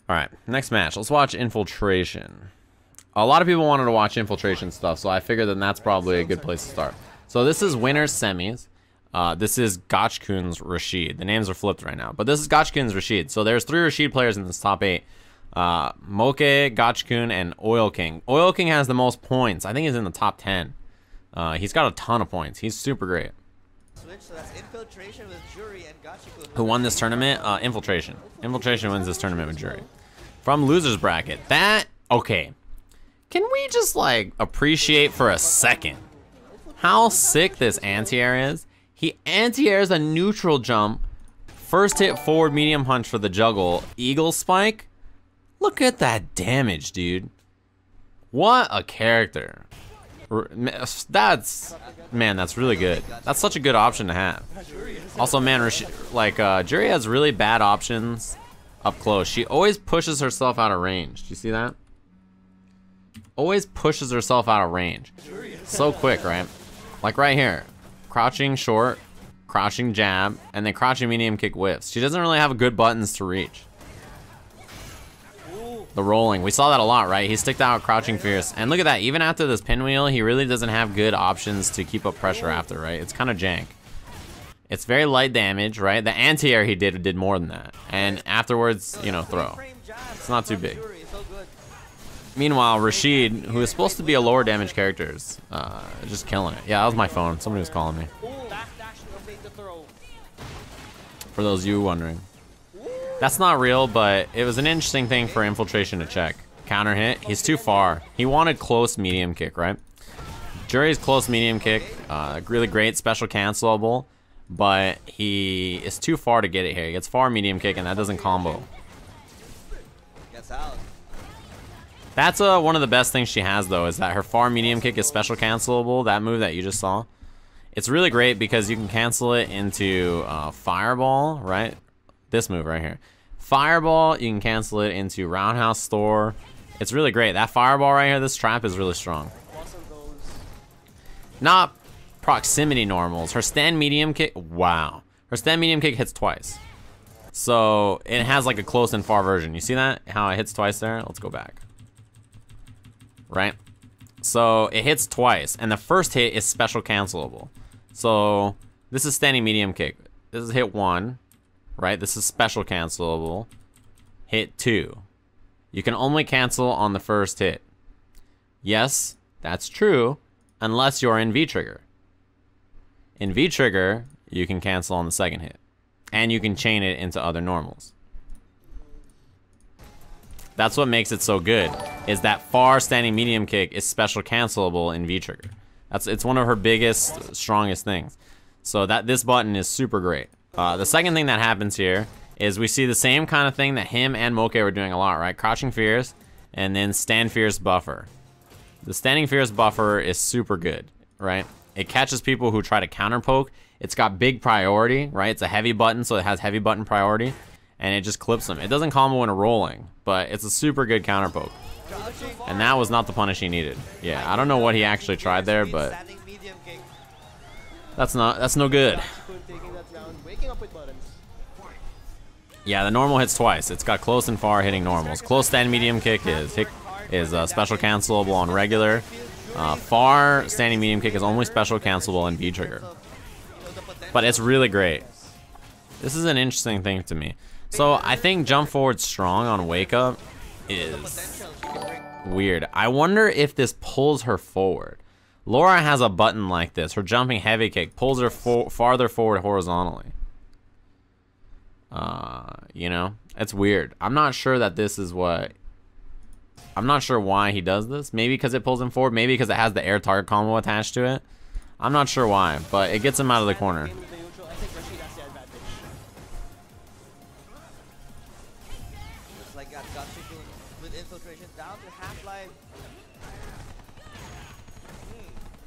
All right, next match. Let's watch Infiltration. A lot of people wanted to watch Infiltration stuff, so I figured that that's probably a good place to start. So this is winners semis. This is Gachikun's Rashid. The names are flipped right now, but this is Gachikun's Rashid. So there's 3 Rashid players in this top 8. Moke, Gachikun, and Oil King. Oil King has the most points. I think he's in the top 10. He's got a ton of points. He's super great. So that's Infiltration with Jury and Gachikun. Who won this tournament? Infiltration. Infiltration wins this tournament with Jury. From losers bracket. That, okay. Can we just like appreciate for a second how sick this anti-air is? He anti-airs a neutral jump, first hit forward medium punch for the juggle, eagle spike. Look at that damage, dude. What a character. That's really good. That's such a good option to have. Also, man, Jury has really bad options up close. She always pushes herself out of range. Do you see that? Always pushes herself out of range. So quick, right? Like right here. Crouching short, crouching jab, and then crouching medium kick whiffs. She doesn't really have good buttons to reach. The rolling. We saw that a lot, right? He sticked out crouching fierce. And look at that. Even after this pinwheel, he really doesn't have good options to keep up pressure after, right? It's kind of jank. It's very light damage, right? The anti-air he did more than that. And afterwards, you know, throw. It's not too big. Meanwhile, Rashid, who is supposed to be a lower damage character, is just killing it. Yeah, that was my phone. Somebody was calling me. For those of you wondering. That's not real, but it was an interesting thing for Infiltration to check. Counter hit. He's too far. He wanted close medium kick, right? Jury's close medium kick. Really great special cancelable, but he is too far to get it here. He gets far medium kick, and that doesn't combo. Gets out. That's one of the best things she has, though, is that her far medium kick is special cancelable. That move that you just saw. It's really great because you can cancel it into Fireball, right? This move right here. Fireball, you can cancel it into Roundhouse Store. It's really great. That Fireball right here, this trap is really strong. Not proximity normals. Her stand medium kick, wow. Her stand medium kick hits twice. So it has like a close and far version. You see that? How it hits twice there? Let's go back. Right? So it hits twice, and the first hit is special cancelable. So this is standing medium kick. This is hit 1, right? This is special cancelable. Hit 2. You can only cancel on the first hit. Yes, that's true, unless you're in V-trigger. In V-trigger, you can cancel on the second hit, and you can chain it into other normals. That's what makes it so good, is that far standing medium kick is special cancelable in V-trigger. It's one of her biggest, strongest things. So this button is super great. The second thing that happens here is we see the same kind of thing that him and Moke were doing a lot, right? Crouching fierce, and then stand fierce buffer. The standing fierce buffer is super good, right? It catches people who try to counter poke. It's got big priority, right? It's a heavy button, so it has heavy button priority. And it just clips them. It doesn't combo when rolling, but it's a super good counter poke. And that was not the punish he needed. Yeah, I don't know what he actually tried there, but that's no good. Yeah, the normal hits twice. It's got close and far hitting normals. Close stand medium kick is special cancelable on regular. Far standing medium kick is only special cancelable in V-trigger. But it's really great. This is an interesting thing to me. So I think jump forward strong on wake up is weird. I wonder if this pulls her forward. Laura has a button like this. Her jumping heavy kick pulls her farther forward horizontally. You know, it's weird. I'm not sure that this is what... I'm not sure why he does this. Maybe because it pulls him forward. Maybe because it has the air target combo attached to it. I'm not sure why, but it gets him out of the corner.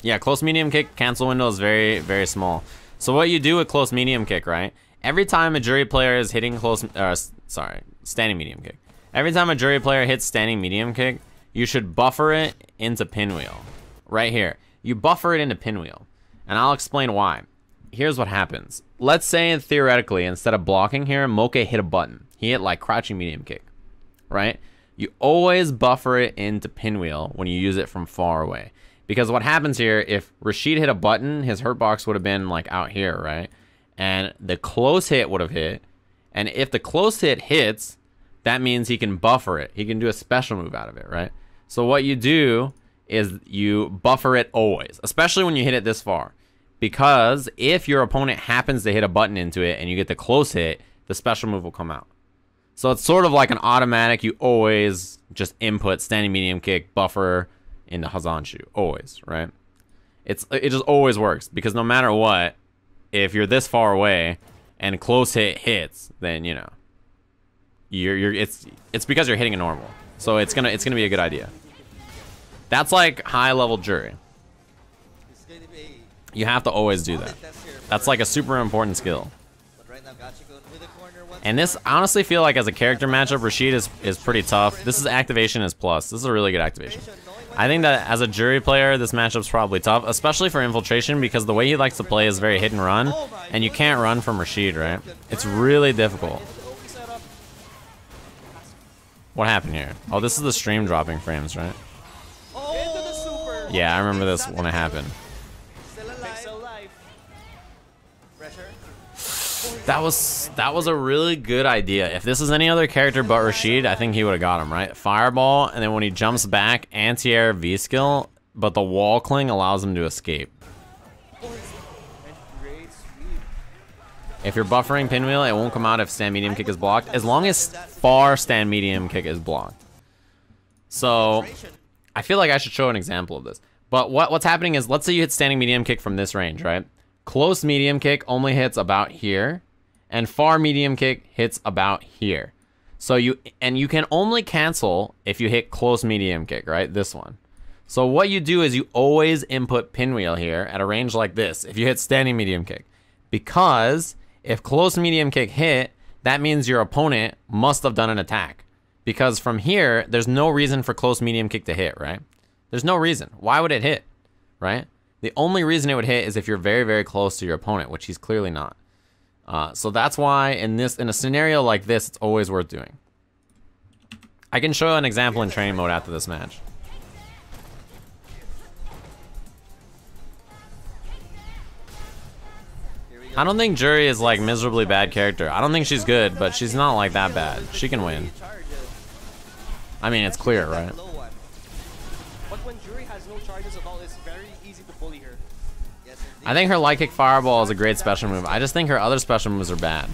Yeah, close medium kick cancel window is very, very small. So what you do with close medium kick, right? Every time a Jury player is hitting standing medium kick. Every time a Jury player hits standing medium kick, you should buffer it into pinwheel. Right here. You buffer it into pinwheel. And I'll explain why. Here's what happens. Let's say, theoretically, instead of blocking here, Moke hit a button. He hit like crouching medium kick. right? You always buffer it into pinwheel when you use it from far away. Because what happens here, if Rashid hit a button, his hurt box would have been like out here, right? And the close hit would have hit. And if the close hit hits, that means he can buffer it. He can do a special move out of it, right? So what you do is you buffer it always, especially when you hit it this far. Because if your opponent happens to hit a button into it and you get the close hit, the special move will come out. So it's sort of like an automatic, you always just input standing medium kick, buffer into Hazanshu, always, right? It just always works, because no matter what, if you're this far away and close hit hits, then you know, it's because you're hitting a normal. So it's gonna be a good idea. That's like high level jury. You have to always do that. That's like a super important skill. And this, I honestly feel like as a character matchup, Rashid is pretty tough. This is activation is plus. This is a really good activation. I think that as a jury player, this matchup's probably tough, especially for Infiltration, because the way he likes to play is very hit and run, and you can't run from Rashid, right? It's really difficult. What happened here? Oh, this is the stream dropping frames, right? Yeah, I remember this when it happened. That was a really good idea. If this is any other character but Rashid, I think he would have got him, right? Fireball, and then when he jumps back, anti-air V-skill, but the wall cling allows him to escape. If you're buffering pinwheel, it won't come out if stand medium kick is blocked, as long as far stand medium kick is blocked. So, I feel like I should show an example of this. But what's happening is, let's say you hit standing medium kick from this range, right? Close medium kick only hits about here, and far medium kick hits about here. So you can only cancel if you hit close medium kick, right? This one. So what you do is you always input pinwheel here at a range like this if you hit standing medium kick. Because if close medium kick hit, that means your opponent must have done an attack. Because from here, there's no reason for close medium kick to hit, right? There's no reason. Why would it hit, right? The only reason it would hit is if you're very, very close to your opponent, which he's clearly not. So that's why in a scenario like this, it's always worth doing. I can show an example in training mode after this match. I don't think Jury is like miserably bad character. I don't think she's good, but she's not like that bad. She can win. I mean, it's clear, right? But when Jury has no charges at all, it's very easy to bully her. I think her light kick fireball is a great special move. I just think her other special moves are bad.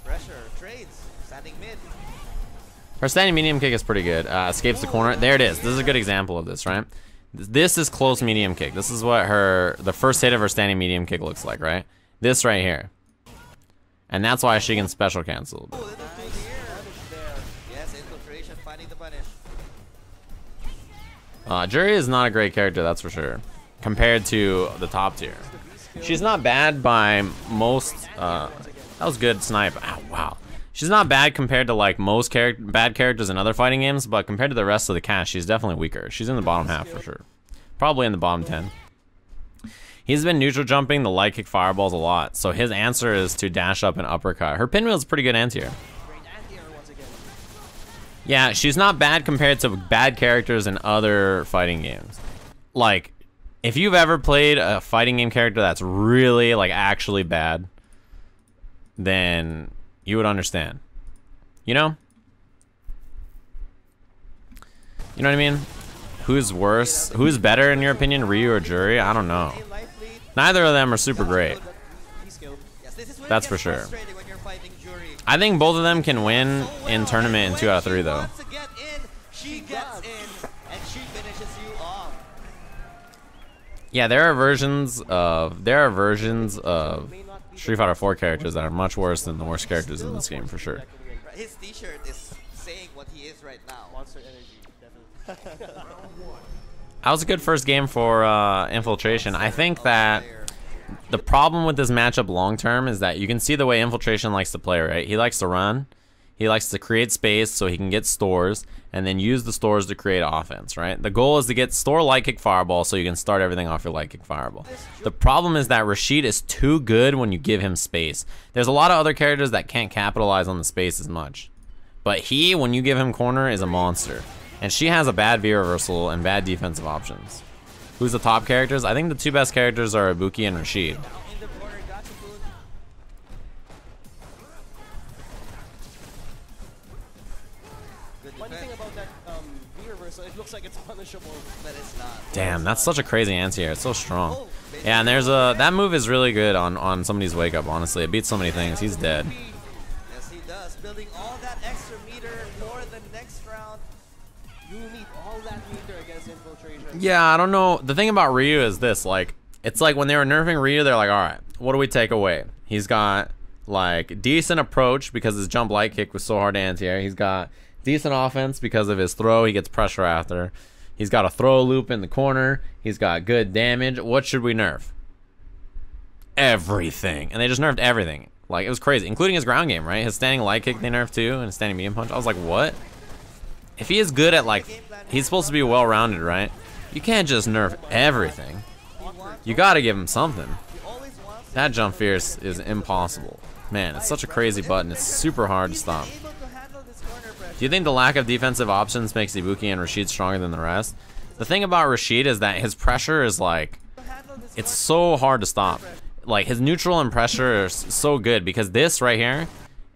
Pressure, trades, standing mid. Her standing medium kick is pretty good. Escapes the corner. There it is. This is a good example of this, right? This is close medium kick. This is what the first hit of her standing medium kick looks like, right? This right here. And that's why she can special cancel. Yes, Infiltration finding the punish. Jury is not a great character, that's for sure, compared to the top tier. She's not bad by most. That was good snipe. Ow, wow. She's not bad compared to like most bad characters in other fighting games, but compared to the rest of the cast, she's definitely weaker. She's in the bottom half for sure. Probably in the bottom 10. He's been neutral jumping the light kick fireballs a lot, so his answer is to dash up and uppercut. Her pinwheel is pretty good anti-air. Yeah, she's not bad compared to bad characters in other fighting games. Like, if you've ever played a fighting game character that's really, like, actually bad, then you would understand. You know? You know what I mean? Who's worse? Who's better in your opinion, Ryu or Jury? I don't know. Neither of them are super great. That's for sure. I think both of them can win in tournament in 2 out of 3 though. Yeah, there are versions of Street Fighter 4 characters that are much worse than the worst characters in this game for sure. His t-shirt is saying what he is right now. Monster energy, definitely. That was a good first game for Infiltration. I think that the problem with this matchup long term is that you can see the way Infiltration likes to play, right? He likes to run. He likes to create space so he can get stores and then use the stores to create offense, right? The goal is to get store light kick fireball so you can start everything off your light kick fireball. The problem is that Rashid is too good when you give him space. There's a lot of other characters that can't capitalize on the space as much. But he, when you give him corner, is a monster. And she has a bad V reversal and bad defensive options. Who's the top characters? I think the two best characters are Ibuki and Rashid. In the corner, Gachikun. Good One thing defense, about that V reversal, it looks like it's punishable. but it's not. Damn, that's such a crazy anti-air. It's so strong. Yeah, and there's a that move is really good on somebody's wake up. Honestly, it beats so many things. He's dead. Yes, he does. Building all that extra meter for the next round. You need all that meter against Infiltration. Yeah, I don't know. The thing about Ryu is this, like, it's like when they were nerfing Ryu, they're like, all right, what do we take away? He's got, like, decent approach because his jump light kick was so hard to anti-air. He's got decent offense because of his throw. He gets pressure after. He's got a throw loop in the corner. He's got good damage. What should we nerf? Everything. And they just nerfed everything. Like, it was crazy, including his ground game, right? His standing light kick they nerfed too, and his standing medium punch. I was like, what? If he is good at, like, he's supposed to be well-rounded, right? You can't just nerf everything. You gotta give him something. That jump fierce is impossible. Man, it's such a crazy button. It's super hard to stop. Do you think the lack of defensive options makes Ibuki and Rashid stronger than the rest? The thing about Rashid is that his pressure is, like, it's so hard to stop. Like, his neutral and pressure are so good because this right here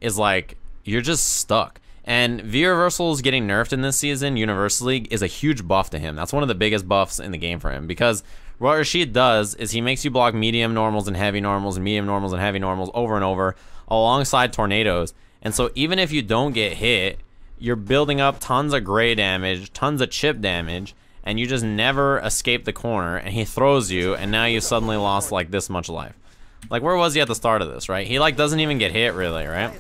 is, like, you're just stuck. And V reversals getting nerfed in this season universally is a huge buff to him. That's one of the biggest buffs in the game for him because what Rashid does is he makes you block medium normals and heavy normals and medium normals and heavy normals over and over alongside tornadoes. And so even if you don't get hit, you're building up tons of gray damage, tons of chip damage, and you just never escape the corner, and he throws you, and now you suddenly lost like this much life. Like, where was he at the start of this, right? He like doesn't even get hit really, right?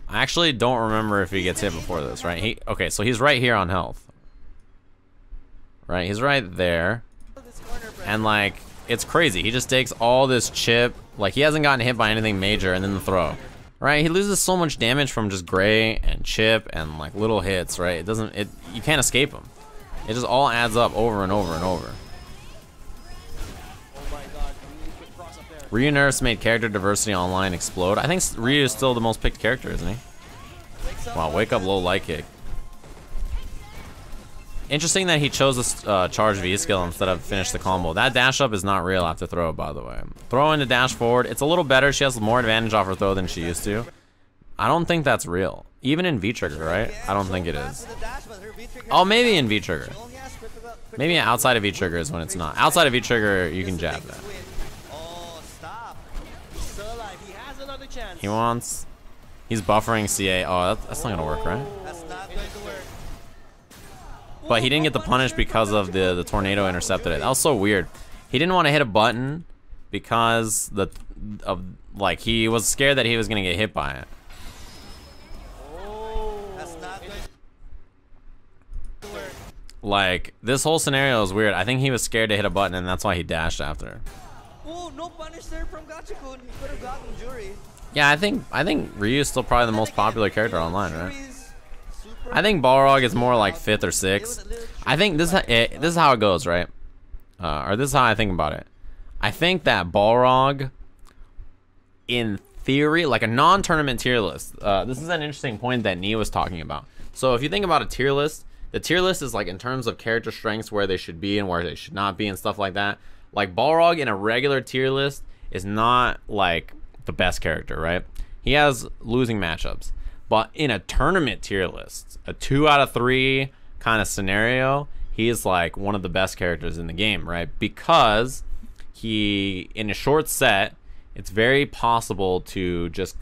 I actually don't remember if he gets hit before this, right? Okay, so he's right here on health. Right, he's right there. And like, it's crazy. He just takes all this chip. Like, he hasn't gotten hit by anything major, and then the throw. Right, he loses so much damage from just gray and chip and like little hits, right? You can't escape him. It just all adds up over and over and over. Oh my god, really quick cross up there. Ryu nerfs made character diversity online explode. I think Ryu is still the most picked character, isn't he? Wow, wake up low light kick. Interesting that he chose this charge V skill instead of finish the combo. That dash up is not real after throw, by the way. Throw into dash forward. It's a little better. She has more advantage off her throw than she used to. I don't think that's real. Even in V-Trigger, right? I don't think it is. Oh, maybe in V-Trigger. Maybe outside of V-Trigger is when it's not. Outside of V-Trigger, you can jab that. He wants... He's buffering CA. Oh, that's not gonna work, right? That's not going to work. But he didn't get the punish because of the tornado intercepted it. That was so weird. He didn't want to hit a button because like he was scared that he was gonna get hit by it. That's not going to work. Like, this whole scenario is weird. I think he was scared to hit a button and that's why he dashed after. Oh, no punish there from Gachikun. He could have gotten Jury. Yeah, I think Ryu is still probably the most popular character online, right? I think Balrog is more like 5th or 6th. I think this is how it goes, right? Or this is how I think about it. I think that Balrog, in theory, like a non-tournament tier list. This is an interesting point that Nee was talking about. So if you think about a tier list, the tier list is like in terms of character strengths, where they should be and where they should not be and stuff like that. Like Balrog in a regular tier list is not like the best character, right? He has losing matchups. But in a tournament tier list, a 2 out of 3 kind of scenario, he is like one of the best characters in the game, right? Because he, in a short set, it's very possible to just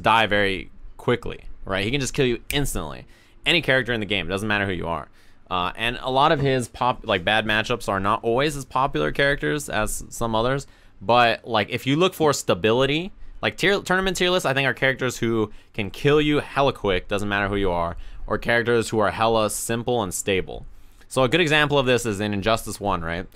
die very quickly, right? He can just kill you instantly. Any character in the game, doesn't matter who you are. And a lot of his bad matchups are not always as popular characters as some others. But like, if you look for stability, like tournament tier lists, I think are characters who can kill you hella quick, doesn't matter who you are, or characters who are hella simple and stable. So a good example of this is in Injustice 1, right?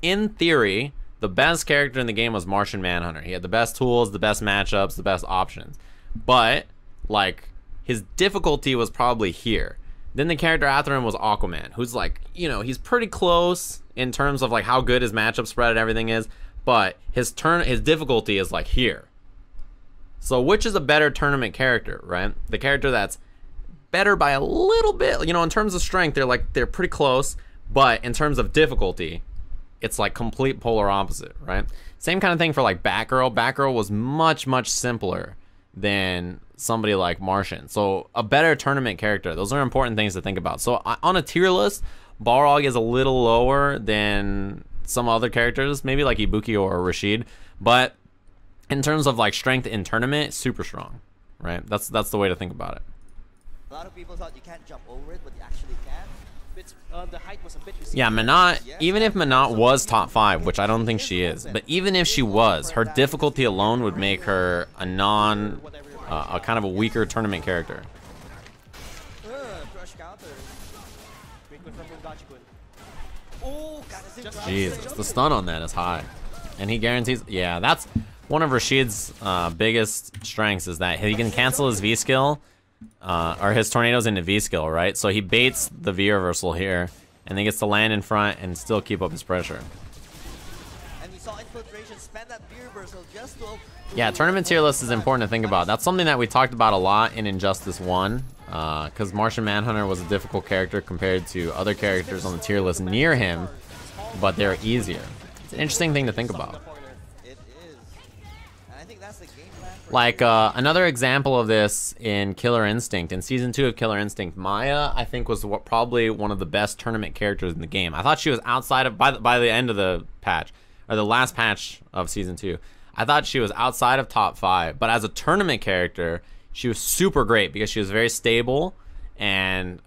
In theory, the best character in the game was Martian Manhunter. He had the best tools, the best matchups, the best options. But like, his difficulty was probably here. Then the character after him was Aquaman, who's like, you know, he's pretty close in terms of like how good his matchup spread and everything is, but his difficulty is like here. So which is a better tournament character, right? The character that's better by a little bit, you know, in terms of strength, they're pretty close, but in terms of difficulty, it's like complete polar opposite, right? Same kind of thing for like Batgirl. Batgirl was much, much simpler than somebody like Martian. So a better tournament character, those are important things to think about. So on a tier list, Balrog is a little lower than some other characters, maybe like Ibuki or Rashid, but in terms of like strength in tournament, super strong, right? That's the way to think about it. A lot of people thought you can't jump over it, but you actually can. It's, the height was a bit Yeah, Manat, even if Manat was top 5, which I don't think she is, but even if she was, her difficulty alone would make her a a kind of a weaker tournament character. Crush counter. Great good from Gachikun. Oh, God, Jesus, the stun on that is high. And he guarantees, yeah, that's one of Rashid's biggest strengths, is that he can cancel his V skill, or his tornadoes into V skill, right? So he baits the V reversal here, and then gets to land in front and still keep up his pressure. And we saw Infiltration spend that V reversal just to... Yeah, tournament tier list is important to think about. That's something that we talked about a lot in Injustice 1, because Martian Manhunter was a difficult character compared to other characters on the tier list near him, but they're easier. It's an interesting thing to think about. It is. And I think that's the game plan for... Like, another example of this in Killer Instinct, in Season 2 of Killer Instinct, Maya, I think, was probably one of the best tournament characters in the game. I thought she was outside of, by the end of the patch, or the last patch of Season 2, I thought she was outside of top 5, but as a tournament character, she was super great because she was very stable and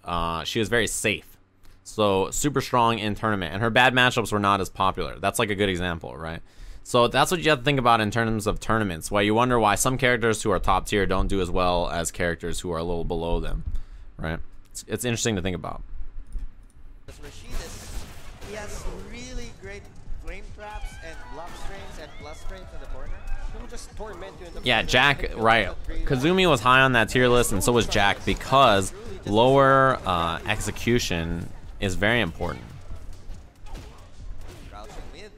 she was very safe. So super strong in tournament, and her bad matchups were not as popular. That's like a good example, right? So that's what you have to think about in terms of tournaments, why you wonder why some characters who are top tier don't do as well as characters who are a little below them, right? It's interesting to think about. Rashids, he has really great flame traps and block strings and plus strings in the corner. He will just torment you in the Yeah, Jack, right. Kazumi was high on that tier list, and so was Jack, because lower execution is very important. Crouching mid.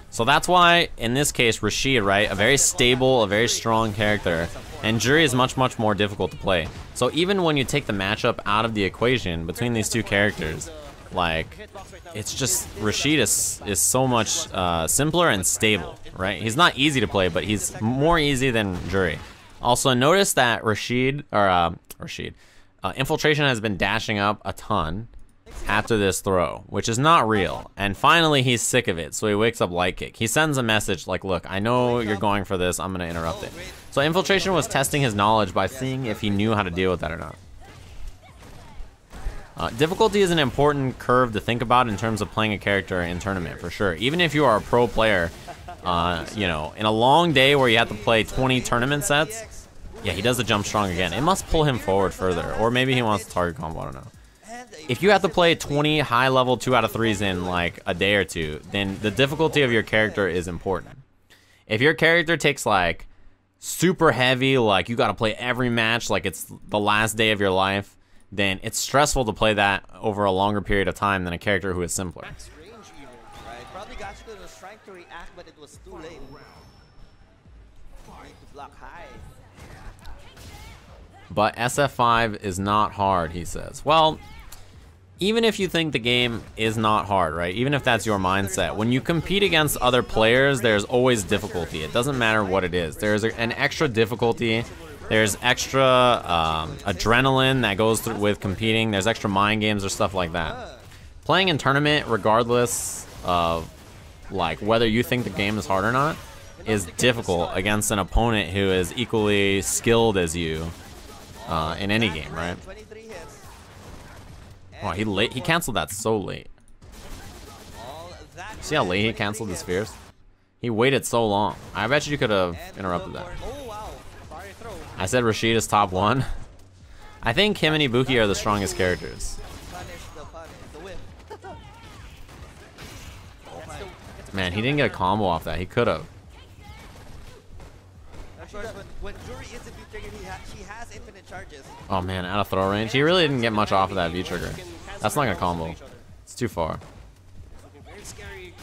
So that's why, in this case, Rashid, right, a very stable, a very strong character, and Jury is much, much more difficult to play. So even when you take the matchup out of the equation between these two characters, like, it's just, Rashid is so much simpler and stable, right? He's not easy to play, but he's more easy than Jury. Also, notice that Infiltration has been dashing up a ton after this throw, which is not real. And finally, he's sick of it, so he wakes up Light Kick. He sends a message like, look, I know you're going for this, I'm gonna interrupt it. So Infiltration was testing his knowledge by seeing if he knew how to deal with that or not. Difficulty is an important curve to think about in terms of playing a character in tournament, for sure. Even if you are a pro player, you know, in a long day where you have to play 20 tournament sets, yeah, he does the jump strong again. It must pull him forward further, or maybe he wants to target combo, I don't know. If you have to play 20 high level 2 out of 3s in like a day or two, then the difficulty of your character is important. If your character takes like super heavy, like you gotta play every match like it's the last day of your life, then it's stressful to play that over a longer period of time than a character who is simpler. Range even, right? Probably Gachikun was trying to react, but it was too late. Need to block high. But SF5 is not hard, he says. Well, even if you think the game is not hard, right? Even if that's your mindset, when you compete against other players, there's always difficulty. It doesn't matter what it is. There's an extra difficulty. There's extra adrenaline that goes through with competing. There's extra mind games or stuff like that. Playing in tournament, regardless of like whether you think the game is hard or not, is difficult against an opponent who is equally skilled as you in any game, right? Wow, he canceled that so late. See how late he canceled his spheres? He waited so long. I bet you could have interrupted that. I said Rashid is top 1. I think him and Ibuki are the strongest characters. Oh Man, he didn't get a combo off that. He could have. course, when Jury is V-triggered, she has infinite charges. Oh man, out of throw range. He really didn't get much off of that V-trigger. That's not gonna combo. It's too far. Very scary.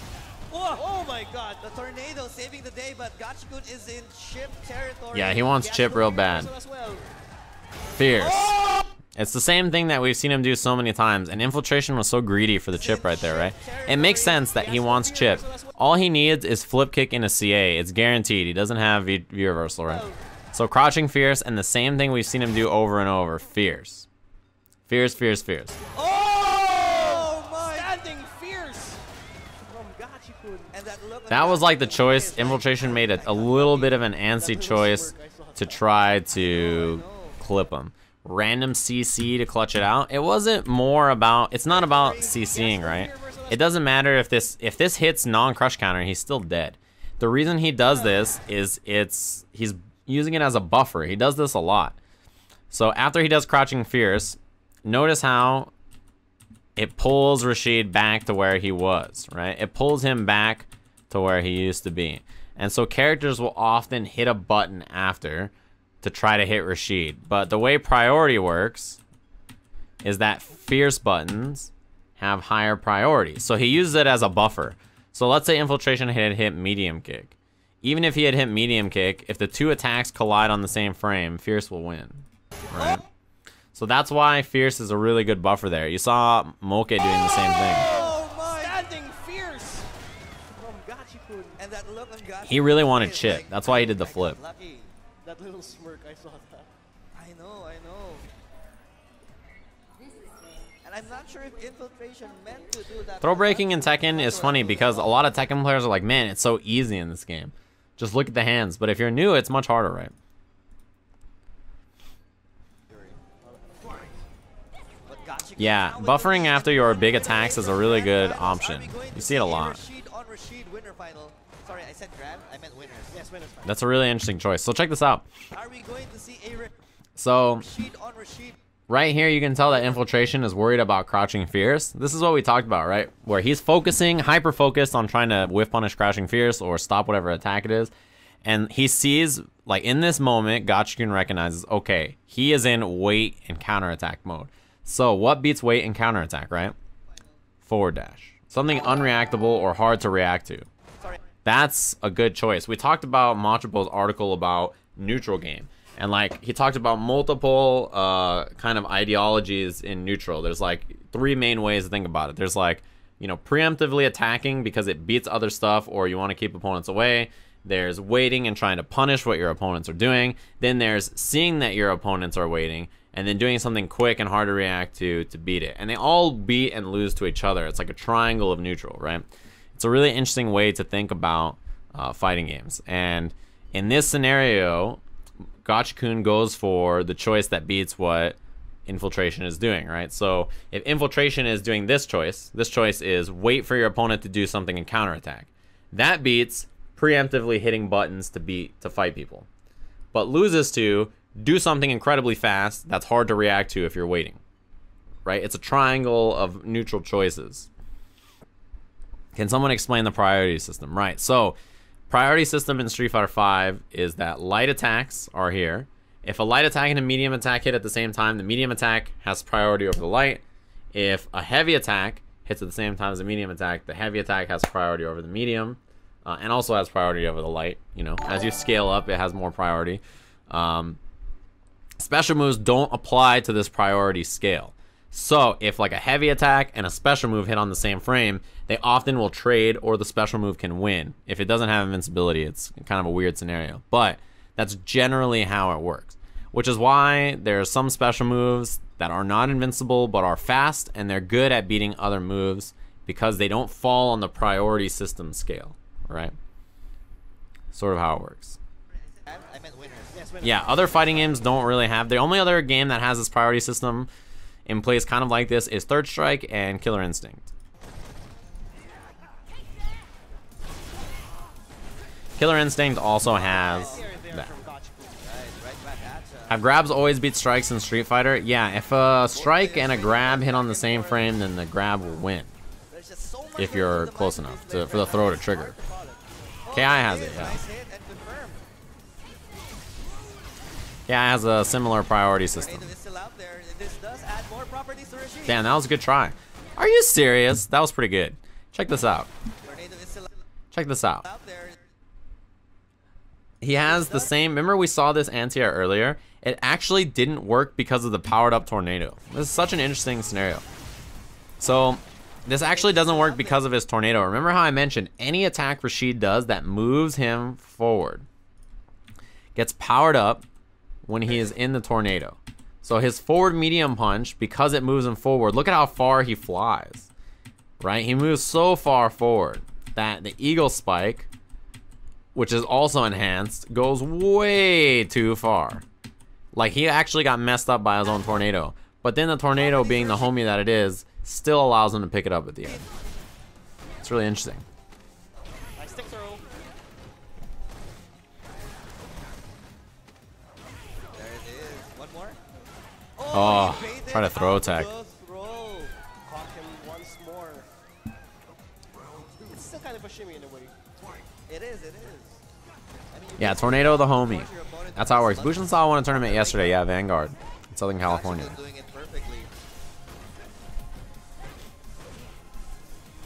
Oh my god, the tornado saving the day, but Gachikun is in chip territory. Yeah, he wants chip real bad. Fierce. It's the same thing that we've seen him do so many times, and Infiltration was so greedy for the chip right there, right? It makes sense that he wants chip. All he needs is flip kick into CA. It's guaranteed. He doesn't have V reversal, right? So crouching fierce, and the same thing we've seen him do over and over. Fierce. Fierce, fierce, fierce. Oh my! Standing fierce from Gachikun. And that look. That was like the choice. Infiltration made a little bit of an antsy choice to try to clip him. Random CC to clutch it out. It wasn't more about, it's not about CCing, right? It doesn't matter if this hits non-crush counter, he's still dead. The reason he does this is he's using it as a buffer. He does this a lot. So after he does crouching fierce, notice how it pulls Rashid back to where he was, right? It pulls him back to where he used to be. And so characters will often hit a button after to try to hit Rashid. But the way priority works is that fierce buttons have higher priority. So he uses it as a buffer. So let's say Infiltration had hit medium kick. Even if he had hit medium kick, if the two attacks collide on the same frame, fierce will win, right? So that's why fierce is a really good buffer there. You saw Moke doing the same thing. Oh my! Standing fierce from Gachikun. And that look on Gachikun. He really wanted chip. That's why he did the flip. Lucky. That little smirk, I saw that. I know. And I'm not sure if Infiltration meant to do that. Throw breaking in Tekken is funny because a lot of Tekken players are like, man, it's so easy in this game. Just look at the hands. But if you're new, it's much harder, right? Yeah, buffering after your big attacks is a really good option. You see it a lot. Sorry, I said grand. I meant winners. Yes, winners. That's a really interesting choice. So check this out. Are we going to see a So Rashid on Rashid? right here, you can tell that Infiltration is worried about crouching fierce. This is what we talked about, right? Where he's focusing, hyper-focused on trying to whiff punish crouching fierce or stop whatever attack it is. And he sees, like in this moment, Gachikun recognizes, okay, he is in wait and counterattack mode. So what beats wait and counterattack, right? Forward dash. Something unreactable or hard to react to. That's a good choice. We talked about Machabo's article about neutral game. And like he talked about multiple kind of ideologies in neutral. There's like 3 main ways to think about it. There's like, you know, preemptively attacking because it beats other stuff or you want to keep opponents away. There's waiting and trying to punish what your opponents are doing. Then there's seeing that your opponents are waiting and then doing something quick and hard to react to beat it. And they all beat and lose to each other. It's like a triangle of neutral, right? It's a really interesting way to think about fighting games. And in this scenario, Gachikun goes for the choice that beats what Infiltration is doing, right? So if Infiltration is doing this choice is wait for your opponent to do something and counterattack. That beats preemptively hitting buttons to fight people. But loses to do something incredibly fast that's hard to react to if you're waiting, right? It's a triangle of neutral choices. Can someone explain the priority system? Right, so priority system in Street Fighter V is that light attacks are here. If a light attack and a medium attack hit at the same time, the medium attack has priority over the light. If a heavy attack hits at the same time as the medium attack, the heavy attack has priority over the medium and also has priority over the light. You know, as you scale up, it has more priority. Special moves don't apply to this priority scale. So if like a heavy attack and a special move hit on the same frame, they often will trade or the special move can win. If it doesn't have invincibility, it's kind of a weird scenario, but that's generally how it works, which is why there's some special moves that are not invincible but are fast and they're good at beating other moves because they don't fall on the priority system scale, right? Sort of how it works. I meant winners. Yes, winners. Yeah, other fighting games don't really have. The only other game that has this priority system in place kind of like this is Third Strike and Killer Instinct. Killer Instinct also has that. Have grabs always beat strikes in Street Fighter? Yeah, if a strike and a grab hit on the same frame, then the grab will win. If you're close enough for the throw to trigger. KI has it, yeah. Yeah, it has a similar priority system. Tornado is still out there. This does add more properties to Rashid. Damn, that was a good try. Are you serious? That was pretty good. Check this out. Tornado is still Check this out. out there. He has the same, remember we saw this anti-air earlier? It actually didn't work because of the powered up tornado. This is such an interesting scenario. So, this actually doesn't work because of his tornado. Remember how I mentioned any attack Rashid does that moves him forward gets powered up when he is in the tornado. So his forward medium punch, because it moves him forward, look at how far he flies, right? He moves so far forward that the eagle spike, which is also enhanced, goes way too far. Like, he actually got messed up by his own tornado. But then the tornado, being the homie that it is, still allows him to pick it up at the end. It's really interesting. Nice stick throw. There it is. One more. Oh, he baited try to throw out attack. the throw. Caught him once more. It's still kind of a shimmy in a way. It is, it is. I mean, you Yeah, basically tornado the force homie. your opponent That's to how it press works. buttons. Bushin Saw won a tournament yesterday. Yeah, Vanguard in Southern California. Gachikun doing it perfectly.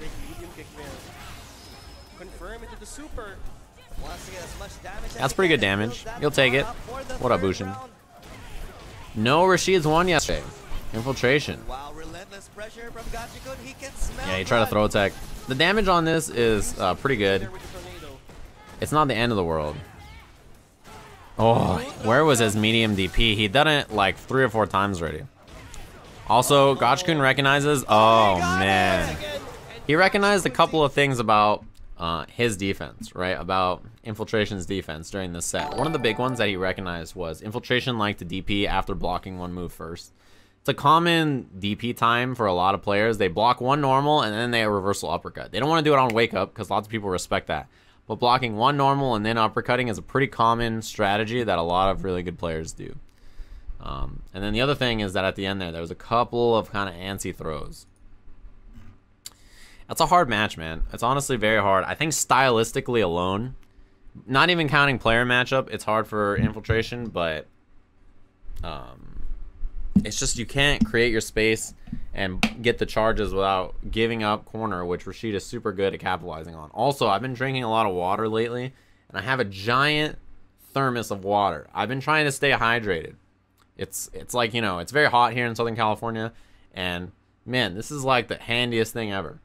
Big medium kick there. Confirm into the super. Wants to get as much damage as That's he pretty can good and damage. builds that You'll take it. power up for the What up, third Bushin? round. No, Rashids won yesterday. Infiltration. Wow, relentless pressure from Gachikun. He can smell Yeah, he tried to blood. throw attack. The damage on this is pretty good. There with the tornado. It's not the end of the world. Oh, where was his medium DP? He done it like 3 or 4 times already. Also, Gachikun recognizes. Oh man, he recognized a couple of things about his defense, right? About Infiltration's defense during this set. One of the big ones that he recognized was Infiltration liked to DP after blocking one move first. It's a common DP time for a lot of players. They block one normal and then they reversal uppercut. They don't want to do it on wake up because lots of people respect that. But blocking one normal and then uppercutting is a pretty common strategy that a lot of really good players do. And then the other thing is that at the end there was a couple of kind of antsy throws. That's a hard match, man. It's honestly very hard. I think stylistically alone, not even counting player matchup, it's hard for Infiltration, but it's just you can't create your space and get the charges without giving up corner, which Rashid is super good at capitalizing on. Also, I've been drinking a lot of water lately, and I have a giant thermos of water. I've been trying to stay hydrated. It's like, you know, it's very hot here in Southern California, and man, this is like the handiest thing ever.